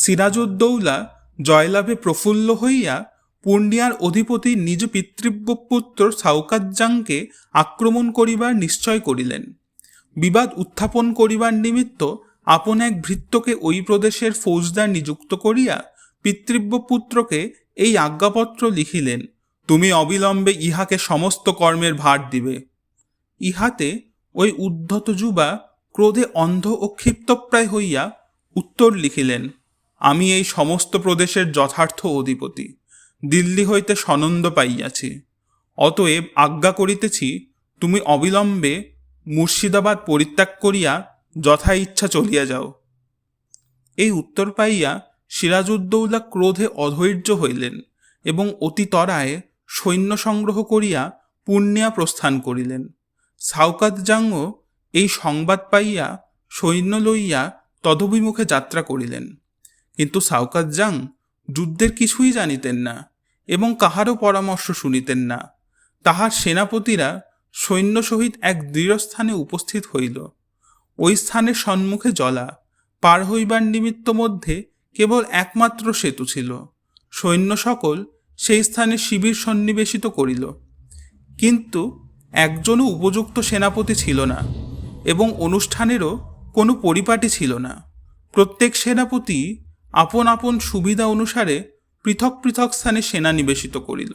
সিরাজউদ্দৌলা জয়লাভে প্রফুল্ল হইয়া পূর্ণিয়ার অধিপতি নিজ পিতৃব্য পুত্র সাওকাতজাংকে আক্রমণ করিবার নিশ্চয় করিলেন। বিবাদ উত্থাপন করিবার নিমিত্ত আপন এক ভৃত্যকে ওই প্রদেশের ফৌজদার নিযুক্ত করিয়া পিতৃব্য পুত্রকে এই আজ্ঞাপত্র লিখিলেন, তুমি অবিলম্বে ইহাকে সমস্ত কর্মের ভার দিবে। ইহাতে ওই উদ্ধত যুবা ক্রোধে অন্ধ ও ক্ষিপ্তপ্রায় হইয়া উত্তর লিখিলেন, আমি এই সমস্ত প্রদেশের যথার্থ অধিপতি, দিল্লি হইতে সনন্দ পাইয়াছি, অতএব আজ্ঞা করিতেছি তুমি অবিলম্বে মুর্শিদাবাদ পরিত্যাগ করিয়া যথা ইচ্ছা চলিয়া যাও। এই উত্তর পাইয়া সিরাজউদ্দৌলা ক্রোধে অধৈর্য হইলেন এবং অতি ত্বরায় সৈন্য সংগ্রহ করিয়া পূর্ণিয়া প্রস্থান করিলেন। সাওকাতজাংও এই সংবাদ পাইয়া সৈন্য লইয়া তদভিমুখে যাত্রা করিলেন। কিন্তু সাওকাতজাং যুদ্ধের কিছুই জানিতেন না এবং কাহারও পরামর্শ শুনিতেন না। তাহার সেনাপতিরা সৈন্য সহিত এক দৃঢ়স্থানে উপস্থিত হইল। ওই স্থানের সম্মুখে জলা, পার হইবার নিমিত্ত মধ্যে কেবল একমাত্র সেতু ছিল। সৈন্য সকল সেই স্থানে শিবির সন্নিবেশিত করিল, কিন্তু একজনও উপযুক্ত সেনাপতি ছিল না এবং অনুষ্ঠানেরও কোনো পরিপাটি ছিল না। প্রত্যেক সেনাপতি আপন আপন সুবিধা অনুসারে পৃথক পৃথক স্থানে সেনা নিবেশিত করিল।